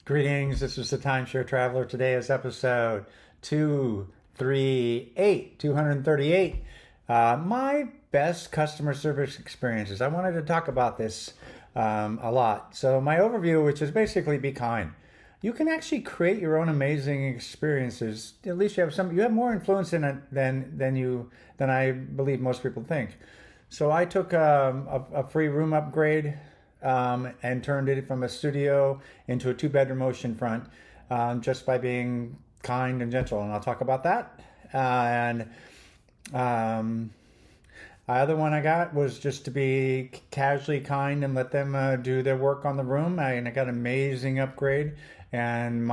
Greetings, this is the Timeshare Traveler. Today is episode 238. My best customer service experiences. I wanted to talk about this a lot. So my overview, which is basically be kind. You can actually create your own amazing experiences. At least you have more influence in it than I believe most people think. So I took a free room upgrade and turned it from a studio into a two-bedroom oceanfront just by being kind and gentle. And I'll talk about that. And the other one I got was just to be casually kind and let them do their work on the room. And I got an amazing upgrade. And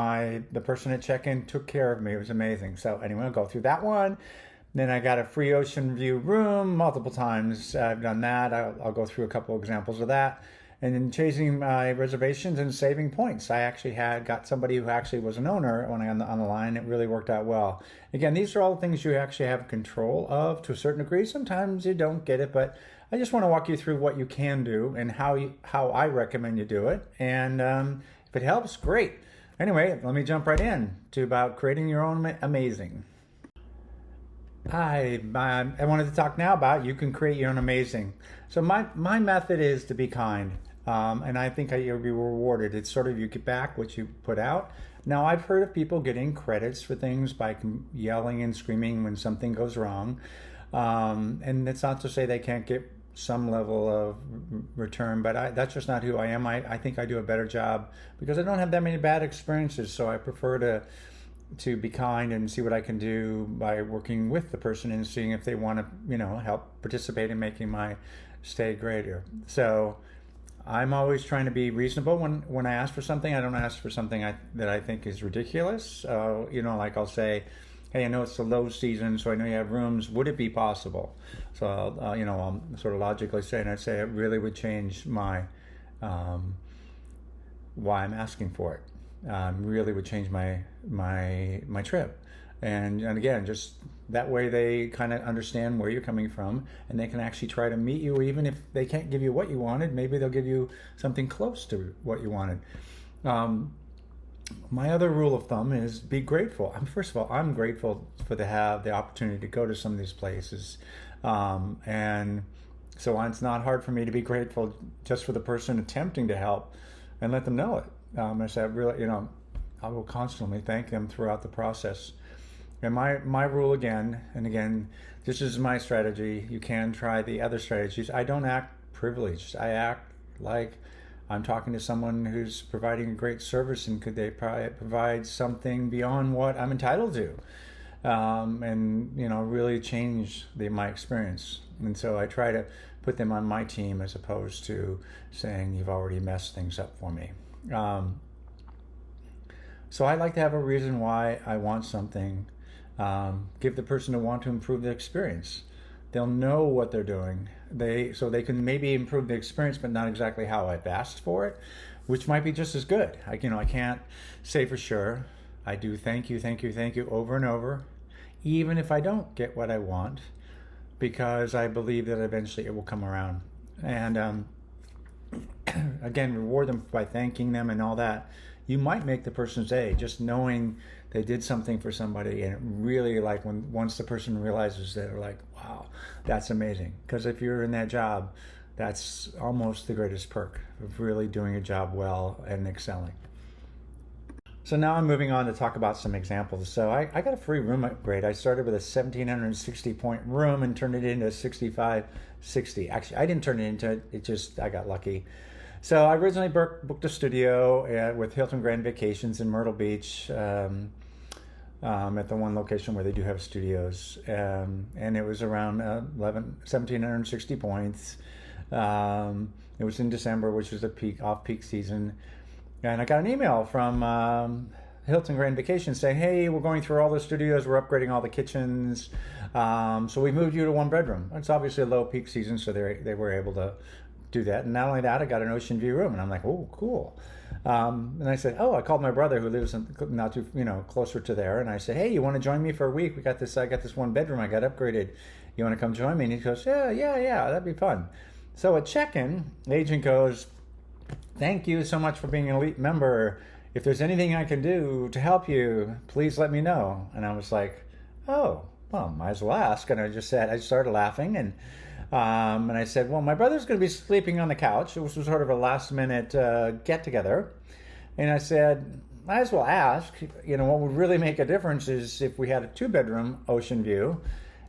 the person at check-in took care of me. It was amazing. So anyway, I'll go through that one. Then I got a free ocean view room multiple times. I've done that. I'll go through a couple examples of that. And then chasing my reservations and saving points. I actually got somebody who actually was an owner when I on the line. It really worked out well. Again, these are all things you actually have control of to a certain degree. Sometimes you don't get it, but I just want to walk you through what you can do and how I recommend you do it. And if it helps, great. Anyway, let me jump right in to about creating your own amazing. I wanted to talk now about you can create your own amazing. So my method is to be kind, and I think you'll be rewarded. It's sort of you get back what you put out. Now I've heard of people getting credits for things by yelling and screaming when something goes wrong, and it's not to say they can't get some level of return, but that's just not who I am. I think I do a better job because I don't have that many bad experiences, so I prefer to be kind and see what I can do by working with the person and seeing if they want to, help participate in making my stay greater. So I'm always trying to be reasonable when I ask for something. I don't ask for something that I think is ridiculous. Like I'll say, hey, I know it's the low season, so I know you have rooms. Would it be possible? So I'll sort of logically say, and I'd say it really would change my why I'm asking for it. Really would change my trip, and again, just that way they kind of understand where you're coming from, and they can actually try to meet you. Even if they can't give you what you wanted, maybe they'll give you something close to what you wanted. My other rule of thumb is be grateful. First of all, I'm grateful to have the opportunity to go to some of these places, and so it's not hard for me to be grateful just for the person attempting to help and let them know it. I said, really, I will constantly thank them throughout the process. And my rule again, this is my strategy. You can try the other strategies. I don't act privileged. I act like I'm talking to someone who's providing a great service, and could they provide something beyond what I'm entitled to, and really change my experience. And so I try to put them on my team as opposed to saying you've already messed things up for me. So I like to have a reason why I want something. Give the person to want to improve the experience. They'll know what they're doing. So they can maybe improve the experience, but not exactly how I've asked for it, which might be just as good. I can't say for sure. I do thank you over and over, even if I don't get what I want, because I believe that eventually it will come around. And again, reward them by thanking them and all that. You might make the person's day just knowing they did something for somebody, and it really, like, once the person realizes that, they're like, wow, that's amazing. Because if you're in that job, that's almost the greatest perk of really doing a job well and excelling. So now I'm moving on to talk about some examples. So I got a free room upgrade. I started with a 1,760 point room and turned it into a 6,560. Actually, I didn't turn it into it. I got lucky. So I originally booked a studio with Hilton Grand Vacations in Myrtle Beach, at the one location where they do have studios, and it was around 1,760 points. It was in December, which was a off-peak season. And I got an email from Hilton Grand Vacations saying, hey, we're going through all the studios, we're upgrading all the kitchens, so we moved you to one bedroom. It's obviously a low peak season, so they were able to do that. And not only that, I got an ocean view room, and I'm like, oh, cool. And I said, I called my brother who lives not too, closer to there, and I said, hey, you want to join me for a week? I got this one bedroom I got upgraded. You want to come join me? And he goes, yeah, that'd be fun. So at check-in, the agent goes, thank you so much for being an elite member. if there's anything I can do to help you, please let me know. And I was like, oh, well, might as well ask. And I started laughing, and I said, well, my brother's going to be sleeping on the couch. It was sort of a last minute get together. And I said, might as well ask. What would really make a difference is if we had a 2-bedroom ocean view,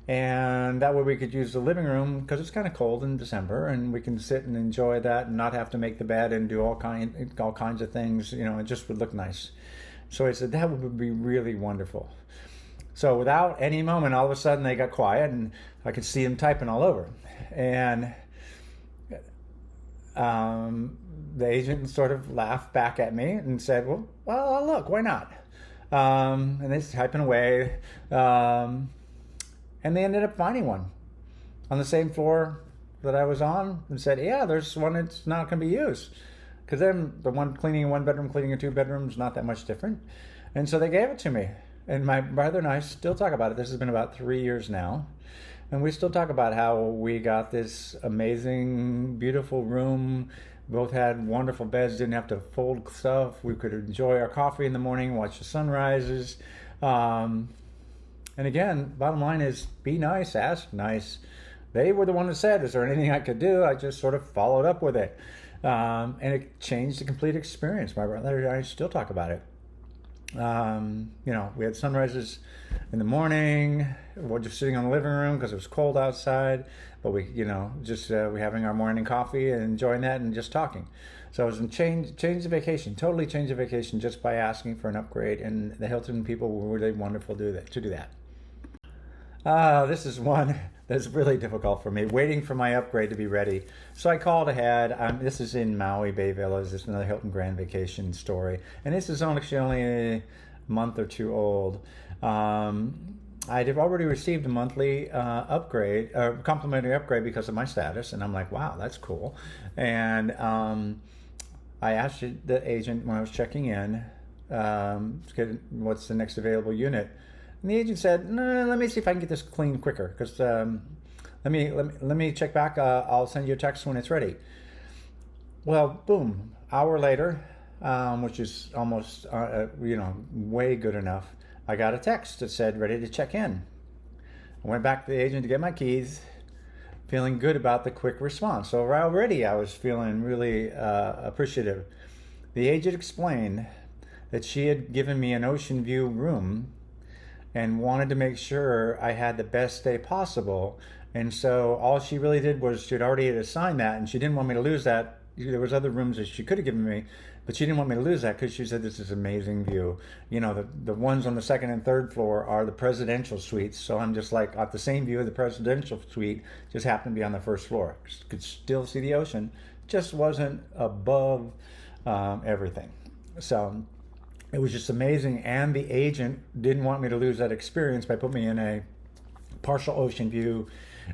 and that way we could use the living room because it's kind of cold in December, and we can sit and enjoy that and not have to make the bed and do all kinds of things. It just would look nice. So I said that would be really wonderful. So without any moment, all of a sudden they got quiet, and I could see them typing all over. And the agent sort of laughed back at me and said, well, look, why not? And they're typing away. And they ended up finding one on the same floor that I was on, and said, yeah, there's one that's not going to be used. Because then the one cleaning a 1-bedroom, cleaning a 2-bedroom is not that much different. And so they gave it to me. And my brother and I still talk about it. This has been about 3 years now. And we still talk about how we got this amazing, beautiful room. Both had wonderful beds, didn't have to fold stuff. We could enjoy our coffee in the morning, watch the sunrises. And again, bottom line is be nice, ask nice. They were the one that said, is there anything I could do? I just sort of followed up with it. And it changed the complete experience. My brother and I still talk about it. We had sunrises in the morning. We're just sitting on the living room because it was cold outside. But we having our morning coffee and enjoying that and just talking. So it was a change the vacation, totally change the vacation just by asking for an upgrade. And the Hilton people were really wonderful to do that. This is one that's really difficult for me, waiting for my upgrade to be ready. So I called ahead. This is in Maui Bay Villas. This is another Hilton Grand Vacation story. And this is actually only a month or 2 old. I'd have already received a monthly upgrade, complimentary upgrade because of my status. And I'm like, wow, that's cool. And I asked the agent when I was checking in, what's the next available unit? And the agent said, no, let me see if I can get this cleaned quicker, because let me check back. I'll send you a text when it's ready. Well, boom, hour later, which is almost way good enough, I got a text that said ready to check in. I went back to the agent to get my keys, feeling good about the quick response. So already I was feeling really appreciative. The agent explained that she had given me an ocean view room and wanted to make sure I had the best day possible. And so all she really did was she'd already assigned that, and she didn't want me to lose that. There was other rooms that she could have given me, but she didn't want me to lose that because she said this is amazing view. The ones on the 2nd and 3rd floor are the presidential suites. So I'm just like at the same view of the presidential suite, just happened to be on the 1st floor. Could still see the ocean, just wasn't above everything. So it was just amazing, and the agent didn't want me to lose that experience by putting me in a partial ocean view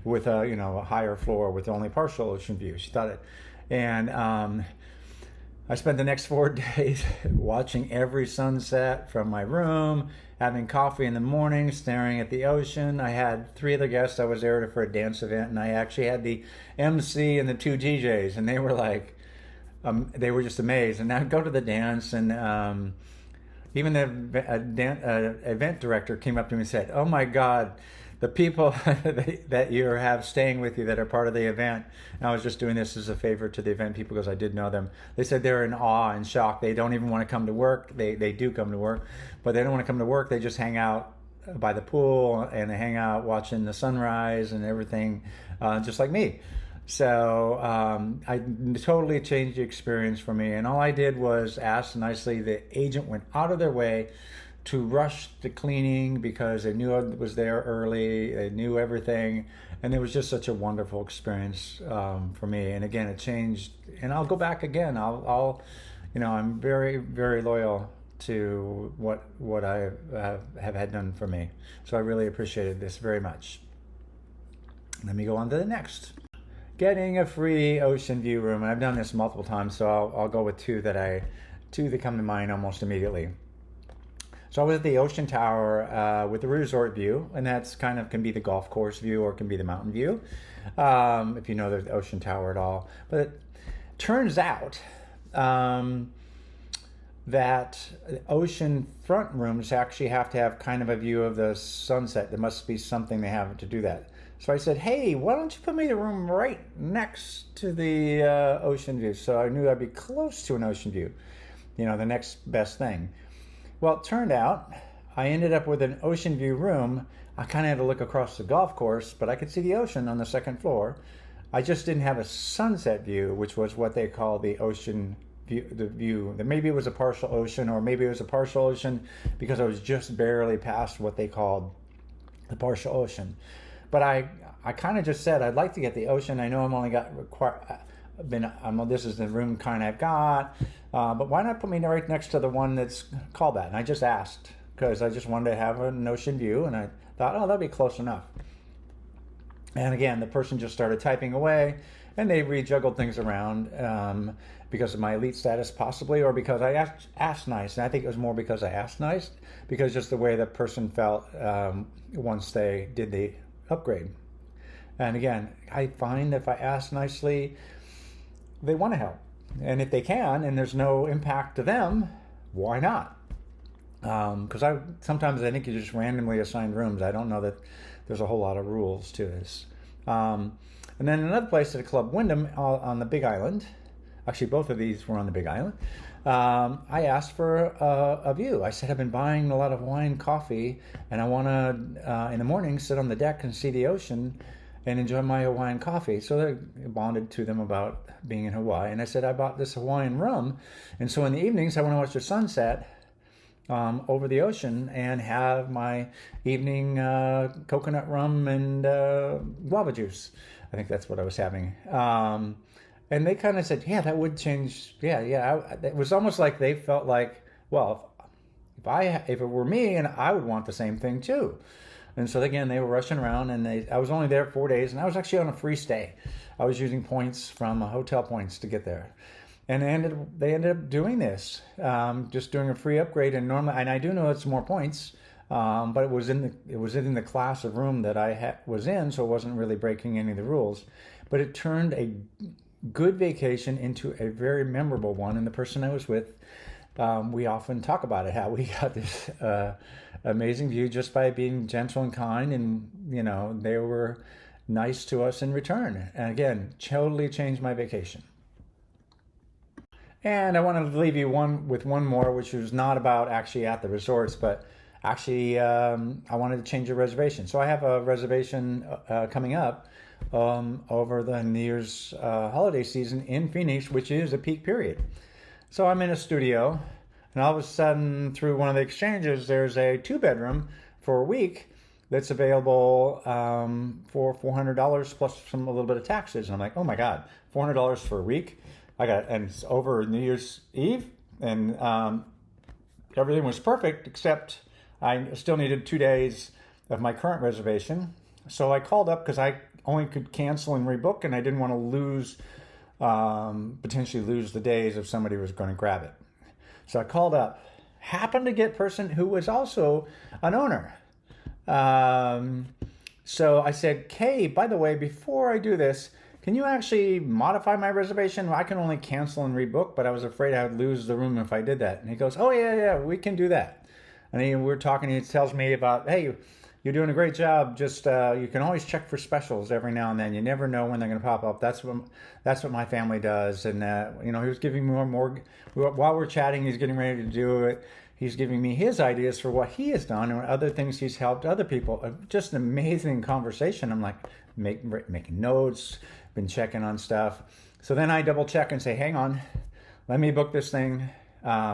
with a higher floor with only partial ocean view. She thought it, and I spent the next 4 days watching every sunset from my room, having coffee in the morning, staring at the ocean. I had 3 other guests. I was there for a dance event, and I actually had the MC and the 2 DJs, and they were like, they were just amazed. And I'd go to the dance, and even the event director came up to me and said, oh my God, the people that you have staying with you that are part of the event, and I was just doing this as a favor to the event people because I did know them. They said they're in awe and shock. They don't even want to come to work. They do come to work, but they don't want to come to work. They just hang out by the pool, and they hang out watching the sunrise and everything, just like me. So I totally changed the experience for me, and all I did was ask nicely. The agent went out of their way to rush the cleaning because they knew I was there early. They knew everything, and it was just such a wonderful experience for me. And again, it changed, and I'll go back again. I'm very, very loyal to what I have had done for me. So I really appreciated this very much. Let me go on to the next. Getting a free ocean view room. And I've done this multiple times, so I'll go with two that come to mind almost immediately. So I was at the Ocean Tower with the resort view, and that's kind of can be the golf course view or it can be the mountain view, if you know the Ocean Tower at all. But it turns out that ocean front rooms actually have to have kind of a view of the sunset. There must be something they have to do that. So I said, hey, why don't you put me in a room right next to the ocean view? So I knew I'd be close to an ocean view, the next best thing. Well, it turned out I ended up with an ocean view room. I kind of had to look across the golf course, but I could see the ocean on the second floor. I just didn't have a sunset view, which was what they call the ocean view. The view that maybe it was a partial ocean, or maybe it was a partial ocean because I was just barely past what they called the partial ocean. But I kind of just said I'd like to get the ocean. I know I'm only got this is the room kind I've got, but why not put me right next to the one that's called that? And I just asked because I just wanted to have an ocean view, and I thought, oh, that'd be close enough. And again, the person just started typing away, and they rejuggled things around because of my elite status, possibly, or because I asked nice. And I think it was more because I asked nice, because just the way the person felt once they did the upgrade. And again, I find if I ask nicely, they want to help. And if they can, and there's no impact to them, why not? Because sometimes I think you just randomly assign rooms. I don't know that there's a whole lot of rules to this. And then another place at a Club Wyndham on the Big Island, actually both of these were on the Big Island, I asked for a view. I said, I've been buying a lot of Hawaiian coffee, and I want to, in the morning, sit on the deck and see the ocean and enjoy my Hawaiian coffee. So they bonded to them about being in Hawaii. And I said, I bought this Hawaiian rum, and so in the evenings I want to watch the sunset over the ocean and have my evening coconut rum and guava juice. I think that's what I was having. And they kind of said, yeah, that would change. Yeah. It was almost like they felt like, well, if it were me, and I would want the same thing too. And so again, they were rushing around, and I was only there 4 days, and I was actually on a free stay. I was using points from hotel points to get there. And they ended up doing this, just doing a free upgrade. And normally, and I do know it's more points, but it was in the class of room that I was in, so it wasn't really breaking any of the rules. But it turned a good vacation into a very memorable one. And the person I was with, we often talk about it, how we got this amazing view just by being gentle and kind, and they were nice to us in return. And again, totally changed my vacation. And I want to leave you with one more, which was not about actually at the resorts, but actually I wanted to change a reservation. So I have a reservation coming up over the New Year's holiday season in Phoenix, which is a peak period. So I'm in a studio, and all of a sudden, through one of the exchanges, there's a 2-bedroom for a week that's available for $400 plus a little bit of taxes. And I'm like, oh my God, $400 for a week? And it's over New Year's Eve, and everything was perfect, except I still needed 2 days of my current reservation. So I called up because I only could cancel and rebook, and I didn't want to potentially lose the days if somebody was going to grab it. So I called up, happened to get a person who was also an owner. So I said, Kay, by the way, before I do this, can you actually modify my reservation? I can only cancel and rebook, but I was afraid I would lose the room if I did that. And he goes, oh, yeah, we can do that. And we're talking, he tells me about, hey, you're doing a great job. Just you can always check for specials every now and then. You never know when they're going to pop up. That's what my family does. And he was giving me more. While we're chatting, he's getting ready to do it. He's giving me his ideas for what he has done and other things he's helped other people. Just an amazing conversation. I'm like making notes, been checking on stuff. So then I double check and say, hang on, let me book this thing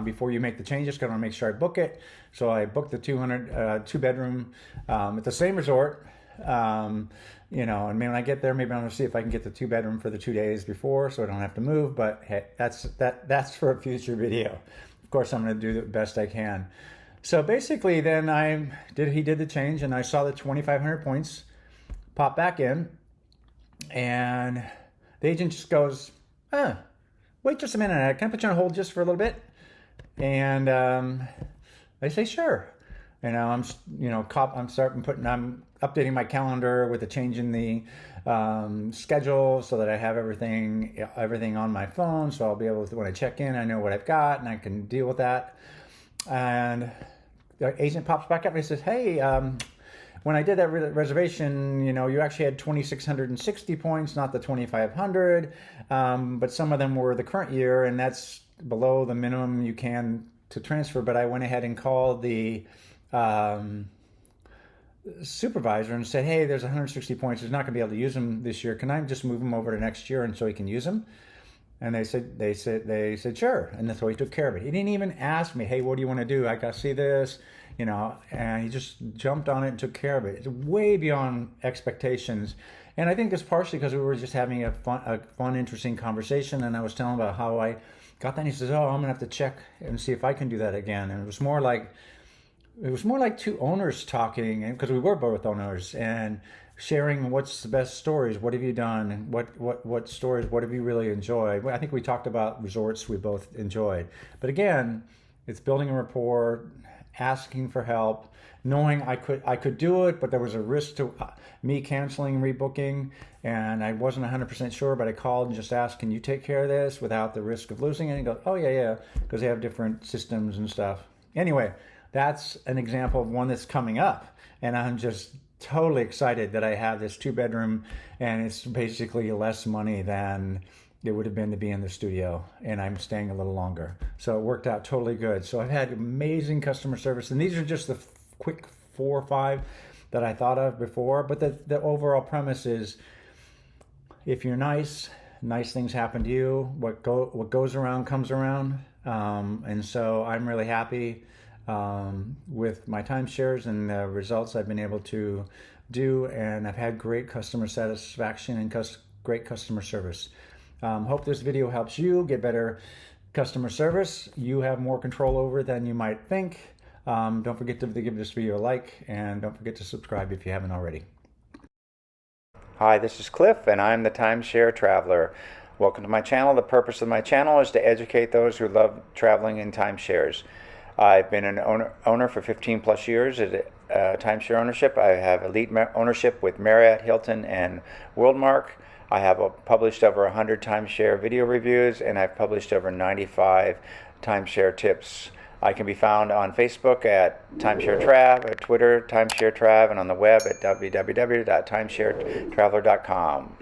before you make the changes, because I want to make sure I book it. So I booked the 2-bedroom at the same resort. And when I get there, maybe I'm going to see if I can get the 2-bedroom for the 2 days before, so I don't have to move. But hey, that's for a future video. Of course, I'm going to do the best I can. So basically, then he did the change, and I saw the 2,500 points pop back in, and the agent just goes, wait just a minute, can I put you on hold just for a little bit? And I say, sure. I'm updating my calendar with the change in the schedule so that I have everything on my phone. So I'll be able to, when I check in, I know what I've got and I can deal with that. And the agent pops back up and he says, hey, when I did that reservation, you actually had 2,660 points, not the 2,500, but some of them were the current year, and that's below the minimum you can to transfer. But I went ahead and called the supervisor and said, hey, there's 160 points. He's not going to be able to use them this year. Can I just move them over to next year and so he can use them? And they said sure. And so he took care of it. He didn't even ask me, hey, what do you want to do? I got to see this, and he just jumped on it and took care of it. It's way beyond expectations. And I think it's partially because we were just having a fun, interesting conversation. And I was telling him about how I got that. And he says, oh, I'm going to have to check and see if I can do that again. And it was more like two owners talking, because we were both owners, and sharing what's the best stories, what have you done, and what stories, what have you really enjoyed. I think we talked about resorts we both enjoyed. But again, it's building a rapport, asking for help, knowing I could do it, but there was a risk to me canceling, rebooking, and I wasn't 100% sure, but I called and just asked, can you take care of this without the risk of losing it? And he goes, oh yeah, because they have different systems and stuff. Anyway, that's an example of one that's coming up, and I'm just totally excited that I have this 2-bedroom, and it's basically less money than it would have been to be in the studio, and I'm staying a little longer. So it worked out totally good. So I've had amazing customer service, and these are just the quick 4 or 5 that I thought of before. But the overall premise is, if you're nice things happen to you. What goes around comes around, and so I'm really happy with my timeshares and the results I've been able to do, and I've had great customer satisfaction and great customer service. Hope this video helps you get better customer service. You have more control over it than you might think. Don't forget to give this video a like, and don't forget to subscribe if you haven't already. Hi, this is Cliff, and I'm the Timeshare Traveler. Welcome to my channel. The purpose of my channel is to educate those who love traveling in timeshares. I've been an owner for 15 plus years at timeshare ownership. I have elite ownership with Marriott, Hilton, and Worldmark. I have published over 100 timeshare video reviews, and I've published over 95 timeshare tips. I can be found on Facebook at Timeshare Trav, at Twitter Timeshare Trav, and on the web at www.timesharetraveler.com.